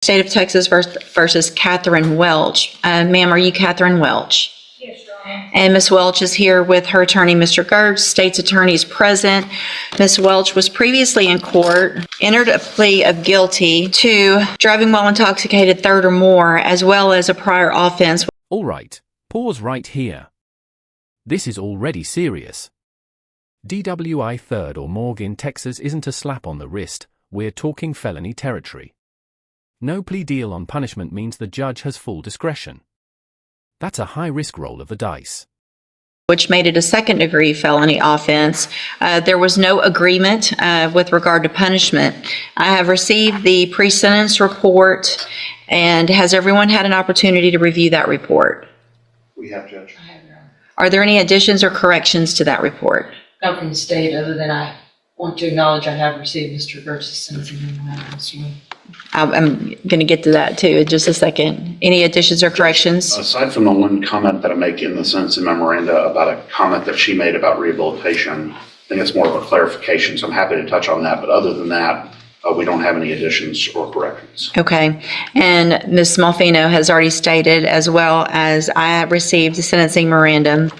State of Texas versus Katherine Welch. Ma'am, are you Katherine Welch? Yes, Your Honor. And Ms. Welch is here with her attorney, Mr. Gertz. State's attorney is present. Ms. Welch was previously in court, entered a plea of guilty to driving while intoxicated third or more, as well as a prior offense. All right, pause right here. This is already serious. DWI third or more in Texas isn't a slap on the wrist, we're talking felony territory. No plea deal on punishment means the judge has full discretion. That's a high-risk roll of the dice. Which made it a second-degree felony offense. There was no agreement with regard to punishment. I have received the pre-sentence report, and has everyone had an opportunity to review that report? We have, Judge. I have, Your Honor. Are there any additions or corrections to that report? Not from the state, other than I want to acknowledge I have received Mr. Gertz's sentencing memorandum. I'm going to get to that too in just a second. Any additions or corrections? Aside from the one comment that I make in the sentencing memoranda about a comment that she made about rehabilitation, I think it's more of a clarification, so I'm happy to touch on that. But other than that, we don't have any additions or corrections. Okay. And Ms. Smallfino has already stated, as well as I received the sentencing memorandum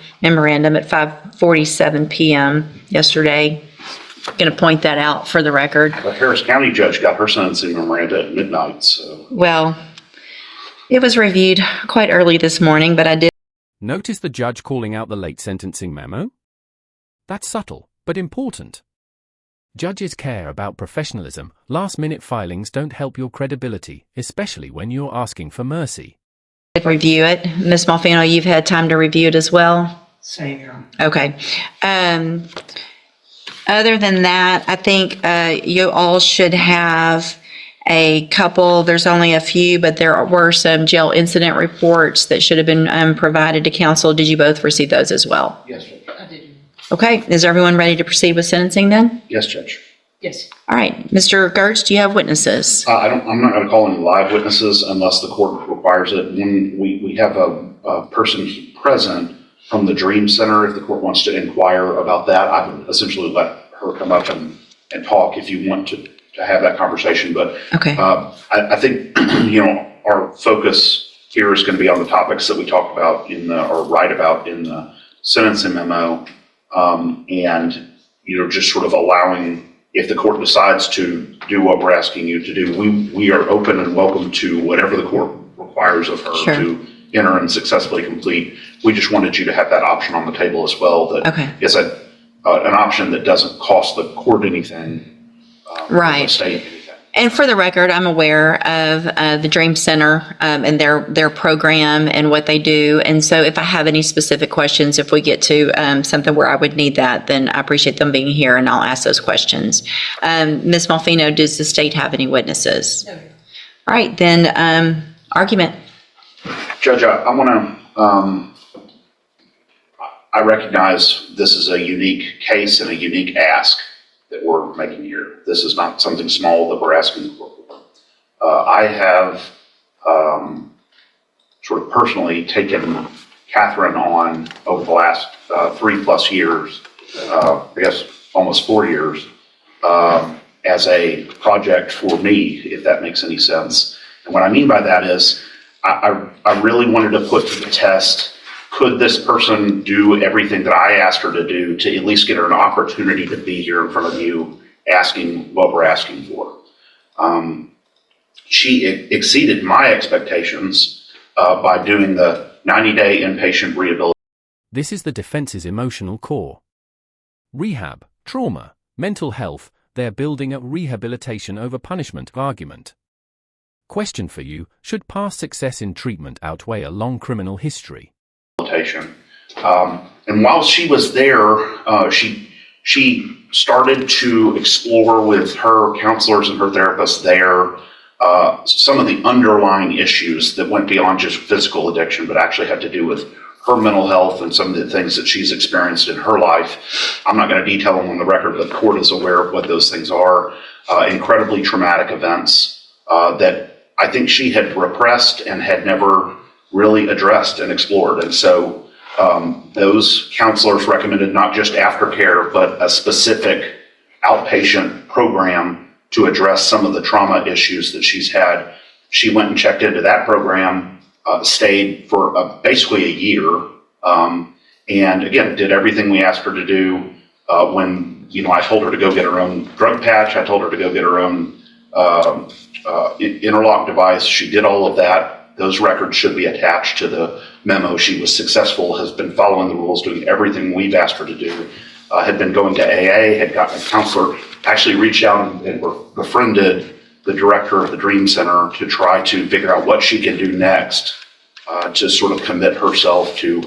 at 5:47 p.m. yesterday. Going to point that out for the record. The Harris County judge got her sentencing memoranda at midnight, so. Well, it was reviewed quite early this morning, but I did. Notice the judge calling out the late sentencing memo? That's subtle, but important. Judges care about professionalism. Last-minute filings don't help your credibility, especially when you're asking for mercy. Review it. Ms. Smallfino, you've had time to review it as well? Same, Your Honor. Okay. Other than that, I think you all should have a couple, there's only a few, but there were some jail incident reports that should have been provided to counsel. Did you both receive those as well? Yes, Judge. I did. Okay. Is everyone ready to proceed with sentencing then? Yes, Judge. Yes. All right. Mr. Gertz, do you have witnesses? I'm not going to call any live witnesses unless the court requires it. When we have a person present from the Dream Center, if the court wants to inquire about that, I would essentially let her come up and talk if you want to have that conversation. But Okay. I think, our focus here is going to be on the topics that we talk about or write about in the sentencing memo. And, just sort of allowing, if the court decides to do what we're asking you to do, we are open and welcome to whatever the court requires of her Sure. to enter and successfully complete. We just wanted you to have that option on the table as well. That Okay. is an option that doesn't cost the court anything. Right. The state anything. And for the record, I'm aware of the Dream Center and their program and what they do. And so if I have any specific questions, if we get to something where I would need that, then I appreciate them being here and I'll ask those questions. Ms. Malfino, does the state have any witnesses? No, Your Honor. All right, then argument. Judge, I want to, I recognize this is a unique case and a unique ask that we're making here. This is not something small that we're asking the court for. I have sort of personally taken Katherine on over the last 3+ years, I guess almost 4 years, as a project for me, if that makes any sense. And what I mean by that is, I really wanted to put to the test, could this person do everything that I asked her to do to at least get her an opportunity to be here in front of you asking what we're asking for? She exceeded my expectations by doing the 90-day inpatient rehabilitation. This is the defense's emotional core. Rehab, trauma, mental health, they're building a rehabilitation over punishment argument. Question for you, should past success in treatment outweigh a long criminal history? And while she was there, she started to explore with her counselors and her therapists there some of the underlying issues that went beyond just physical addiction, but actually had to do with her mental health and some of the things that she's experienced in her life. I'm not going to detail them on the record, but the court is aware of what those things are. Incredibly traumatic events that I think she had repressed and had never really addressed and explored. And so those counselors recommended not just aftercare, but a specific outpatient program to address some of the trauma issues that she's had She went and checked into that program, stayed for basically a year, and again, did everything we asked her to do. When, I told her to go get her own drug patch, I told her to go get her own interlock device. She did all of that. Those records should be attached to the memo. She was successful, has been following the rules, doing everything we've asked her to do. Had been going to AA, had gotten a counselor, actually reached out and befriended the director of the Dream Center to try to figure out what she can do next to sort of commit herself to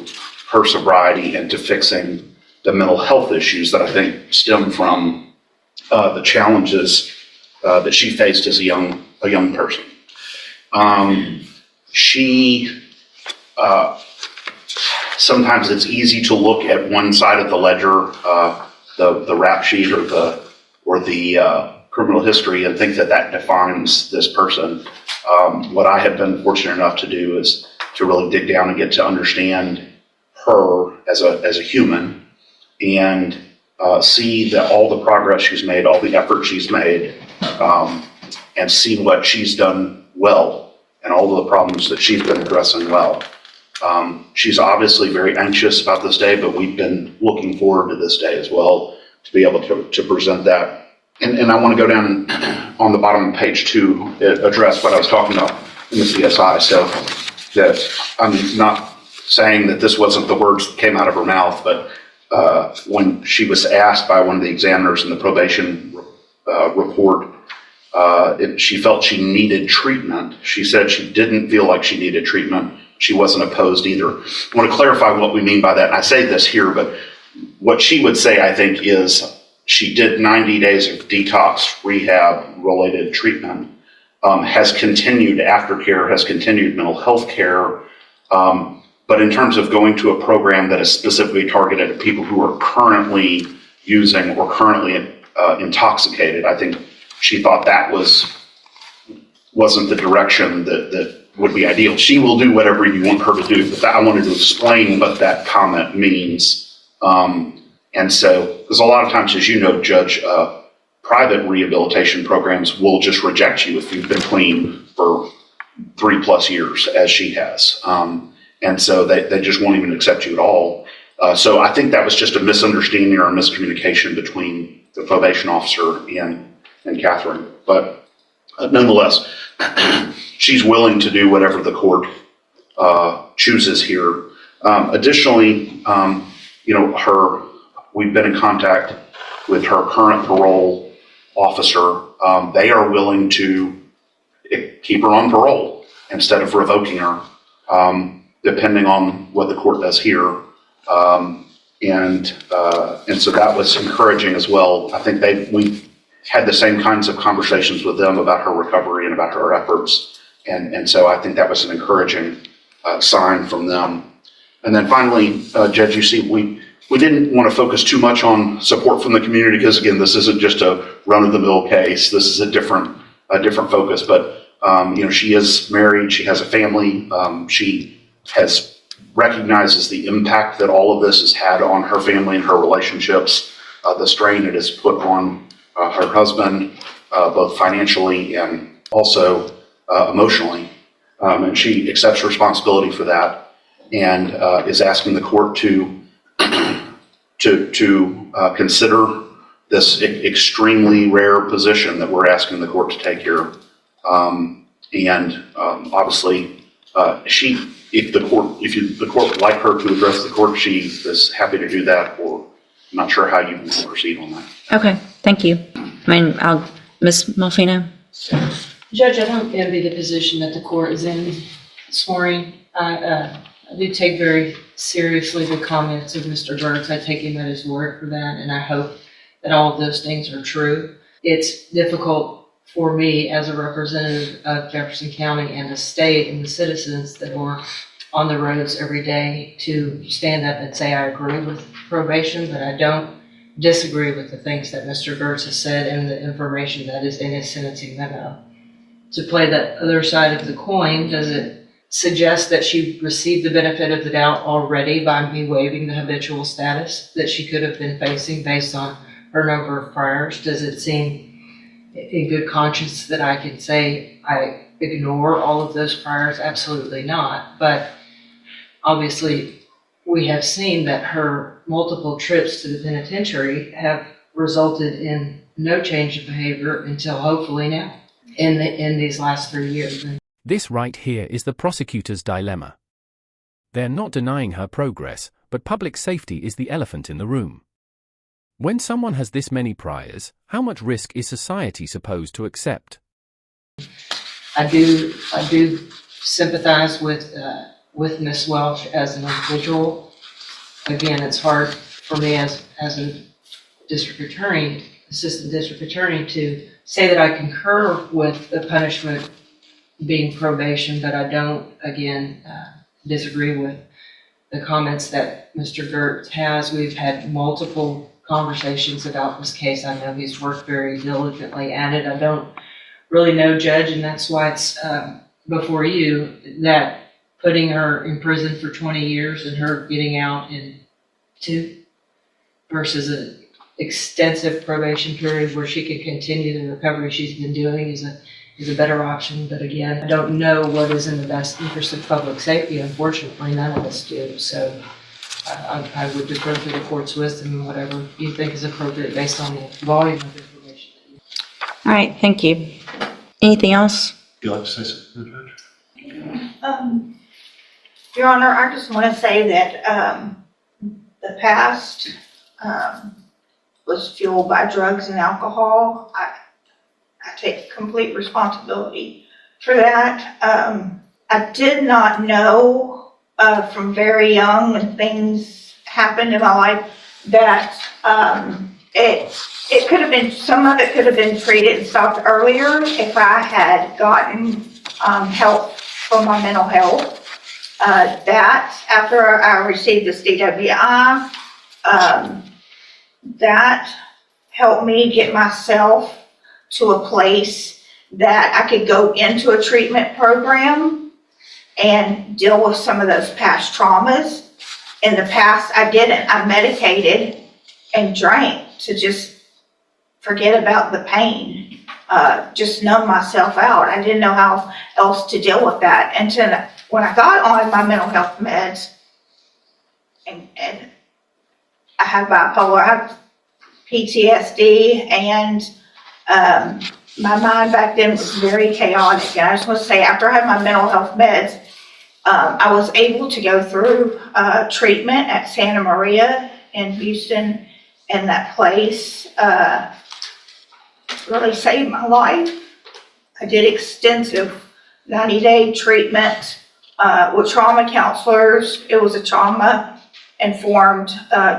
her sobriety and to fixing the mental health issues that I think stem from the challenges that she faced as a young person. Sometimes it's easy to look at one side of the ledger, the rap sheet or the criminal history, and think that defines this person. What I have been fortunate enough to do is to really dig down and get to understand her as a human, and see that all the progress she's made, all the effort she's made, and see what she's done well and all of the problems that she's been addressing well. She's obviously very anxious about this day, but we've been looking forward to this day as well to be able to present that. And I want to go down on the bottom of page 2, address what I was talking about in the CSI. So that I'm not saying that this wasn't the words that came out of her mouth, but when she was asked by one of the examiners in the probation report, if she felt she needed treatment, she said she didn't feel like she needed treatment. She wasn't opposed either. I want to clarify what we mean by that. And I say this here, but what she would say, I think, is she did 90 days of detox rehab related treatment, has continued aftercare, has continued mental health care. But in terms of going to a program that is specifically targeted at people who are currently using or currently intoxicated, I think she thought that wasn't the direction that would be ideal. She will do whatever you want her to do, but I wanted to explain what that comment means. And so, because a lot of times, as you know, Judge, private rehabilitation programs will just reject you if you've been clean for 3+ years, as she has. And so they just won't even accept you at all. So I think that was just a misunderstanding or a miscommunication between the probation officer and Katherine. But nonetheless, she's willing to do whatever the court chooses here. Additionally, we've been in contact with her current parole officer. They are willing to keep her on parole instead of revoking her, depending on what the court does here. And so that was encouraging as well. I think we had the same kinds of conversations with them about her recovery and about her efforts. And so I think that was an encouraging sign from them. And then finally, Judge, you see, we didn't want to focus too much on support from the community because, again, this isn't just a run-of-the-mill case. This is a different focus. But she is married. She has a family. She recognizes the impact that all of this has had on her family and her relationships, the strain it has put on her husband, both financially and also emotionally. And she accepts responsibility for that and is asking the court to consider this extremely rare position that we're asking the court to take here. Obviously, if the court would like her to address the court, she is happy to do that, or I'm not sure how you want to proceed on that. Okay, thank you. Ms. Malfino? Judge, I don't envy the position that the court is in this morning. I do take very seriously the comments of Mr. Gertz. I take him at his word for that, and I hope that all of those things are true. It's difficult for me as a representative of Jefferson County and the state and the citizens that are on the roads every day to stand up and say I agree with probation, but I don't disagree with the things that Mr. Gertz has said and the information that is in his sentencing memo. To play the other side of the coin, does it suggest that she received the benefit of the doubt already by me waiving the habitual status that she could have been facing based on her number of priors? Does it seem in good conscience that I could say I ignore all of those priors? Absolutely not. But obviously, we have seen that her multiple trips to the penitentiary have resulted in no change of behavior until hopefully now, in these last 3 years. This right here is the prosecutor's dilemma. They're not denying her progress, but public safety is the elephant in the room. When someone has this many priors, how much risk is society supposed to accept? I do sympathize with Ms. Welch as an individual. Again, it's hard for me as a district attorney, assistant district attorney, to say that I concur with the punishment being probation, but I don't, again, disagree with the comments that Mr. Gertz has. We've had multiple conversations about this case. I know he's worked very diligently at it. I don't really know, Judge, and that's why it's before you, that putting her in prison for 20 years and her getting out in 2 versus an extensive probation period where she can continue the recovery she's been doing is a better option. But again, I don't know what is in the best interest of public safety. Unfortunately, none of us do. So I would defer to the court's wisdom and whatever you think is appropriate based on the volume of information. All right, thank you. Anything else? Would you like to say something, Judge? Your Honor, I just want to say that the past was fueled by drugs and alcohol. I take complete responsibility for that. I did not know from very young when things happened in my life that it could have been, some of it could have been treated and stopped earlier if I had gotten help for my mental health. That after I received this DWI, that helped me get myself to a place that I could go into a treatment program and deal with some of those past traumas. In the past, I didn't. I medicated and drank to just forget about the pain, just numb myself out. I didn't know how else to deal with that until when I got on my mental health meds, and I have bipolar, I have PTSD, and my mind back then was very chaotic. And I just want to say, after I had my mental health meds, I was able to go through treatment at Santa Maria in Houston, and that place really saved my life. I did extensive 90-day treatment with trauma counselors. It was a trauma-informed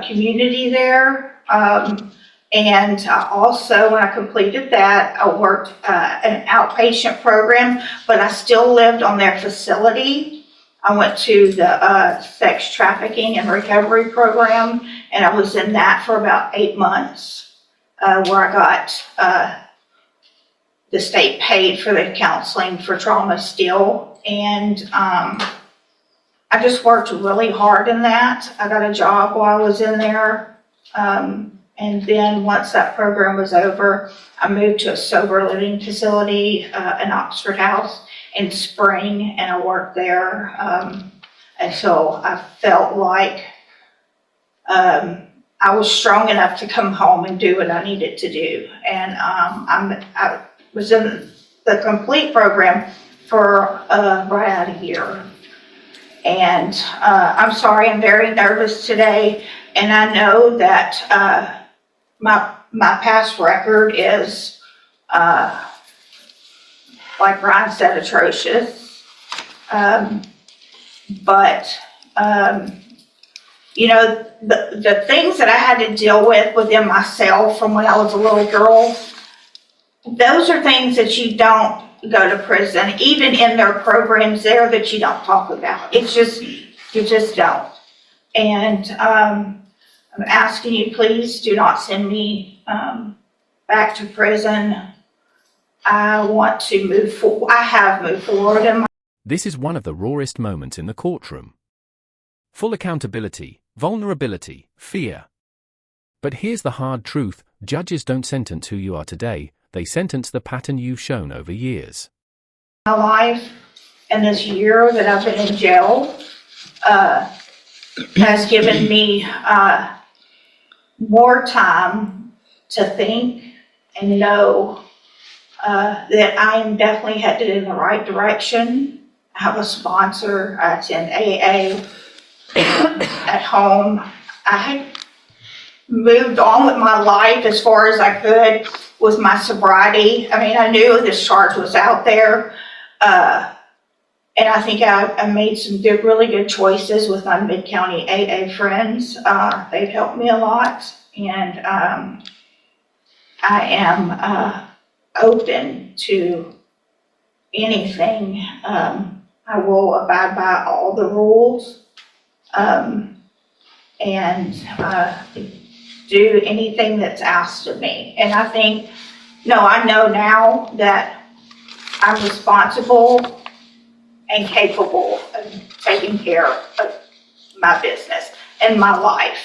community there. And also, when I completed that, I worked an outpatient program, but I still lived on their facility. I went to the sex trafficking and recovery program, and I was in that for about 8 months, where I got the state paid for the counseling for trauma still. And I just worked really hard in that. I got a job while I was in there. And then once that program was over, I moved to a sober living facility in Oxford House in Spring, and I worked there until I felt like I was strong enough to come home and do what I needed to do. And I was in the complete program for right at a year. And I'm sorry, I'm very nervous today, and I know that my past record is, like Brian said, atrocious. But you know, the things that I had to deal with within myself from when I was a little girl, those are things that you don't go to prison, even in their programs there, that you don't talk about. It's just, you just don't. And I'm asking you, please do not send me back to prison. I want to move forward. I have moved forward in my... This is one of the rawest moments in the courtroom. Full accountability, vulnerability, fear. But here's the hard truth: judges don't sentence who you are today, they sentence the pattern you've shown over years. my life, and this year that I've been in jail has given me more time to think and know that I am definitely headed in the right direction. I have a sponsor. I attend AA at home. I had moved on with my life as far as I could with my sobriety. I mean, I knew this charge was out there. And I think I made some really good choices with my Mid-County AA friends. They've helped me a lot, and I am open to anything. I will abide by all the rules and do anything that's asked of me. And I think, I know now that I'm responsible and capable of taking care of my business and my life.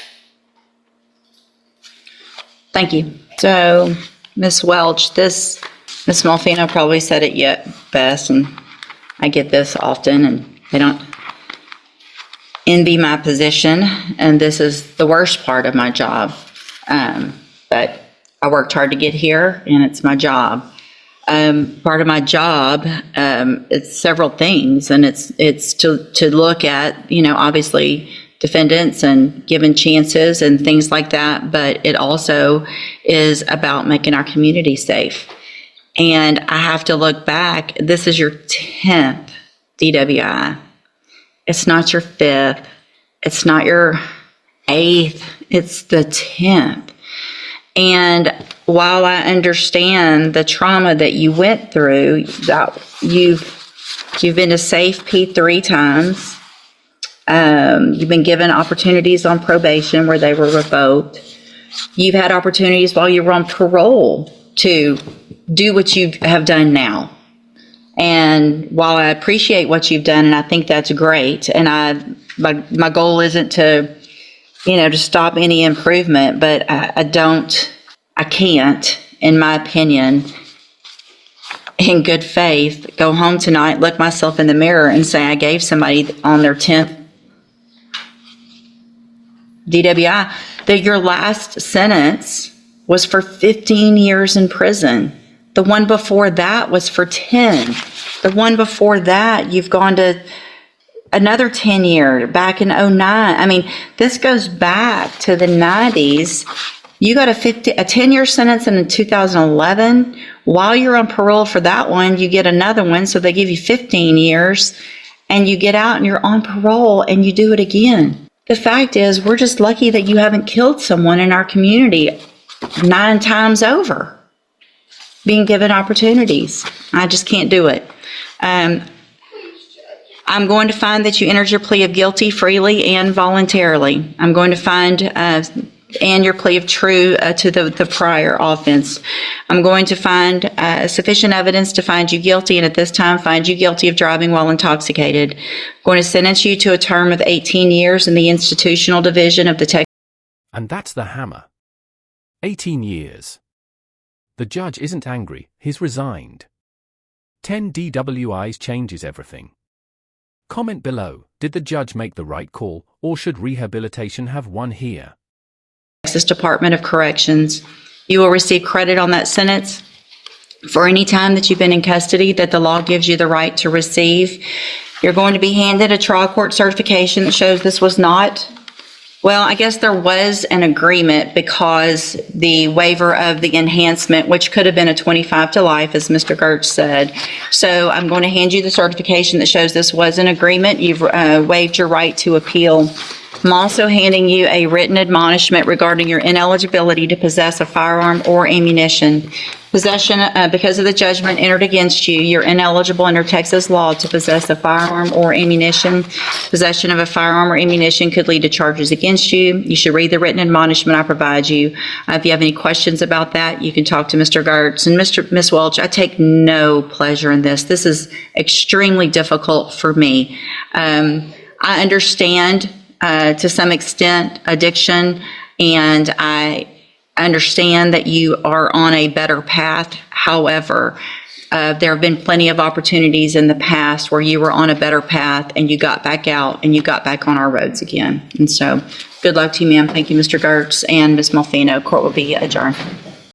Thank you. So, Ms. Welch, Ms. Malfino probably said it yet best, and I get this often, and they don't envy my position, and this is the worst part of my job. But I worked hard to get here, and it's my job. Part of my job, it's several things, and it's to look at, obviously defendants and giving chances and things like that, but it also is about making our community safe. And I have to look back, this is your 10th DWI. It's not your 5th. It's not your 8th. It's the 10th. And while I understand the trauma that you went through, that you've been to safe P3 times, you've been given opportunities on probation where they were revoked. You've had opportunities while you were on parole to do what you have done now. And while I appreciate what you've done, and I think that's great, and my goal isn't to stop any improvement, but I can't, in my opinion, in good faith, go home tonight, look myself in the mirror and say I gave somebody on their 10th DWI, that your last sentence was for 15 years in prison. The one before that was for 10. The one before that, you've gone to another 10 year back in 09. I mean, this goes back to the 90s. You got a 10-year sentence in 2011. While you're on parole for that one, you get another one. So they give you 15 years and you get out and you're on parole and you do it again. The fact is, we're just lucky that you haven't killed someone in our community 9 times over, being given opportunities. I just can't do it. I'm going to find that you entered your plea of guilty freely and voluntarily. I'm going to find and your plea of true to the prior offense. I'm going to find sufficient evidence to find you guilty, and at this time find you guilty of driving while intoxicated. I'm going to sentence you to a term of 18 years in the institutional division of the Texas. And that's the hammer. 18 years. The judge isn't angry, he's resigned. 10 DWIs changes everything. Comment below, did the judge make the right call, or should rehabilitation have won here? Texas Department of Corrections. You will receive credit on that sentence for any time that you've been in custody that the law gives you the right to receive. You're going to be handed a trial court certification that shows this was not, well, I guess there was an agreement because the waiver of the enhancement, which could have been a 25 to life, as Mr. Gertz said. So I'm going to hand you the certification that shows this was an agreement. You've waived your right to appeal. I'm also handing you a written admonishment regarding your ineligibility to possess a firearm or ammunition. Possession, because of the judgment entered against you, you're ineligible under Texas law to possess a firearm or ammunition. Possession of a firearm or ammunition could lead to charges against you. You should read the written admonishment I provide you. If you have any questions about that, you can talk to Mr. Gertz. And Ms. Welch, I take no pleasure in this. This is extremely difficult for me. I understand to some extent addiction, and I understand that you are on a better path. However, There have been plenty of opportunities in the past where you were on a better path and you got back out and you got back on our roads again. And so, good luck to you, ma'am. Thank you, Mr. Gertz and Ms. Malfino. Court will be adjourned.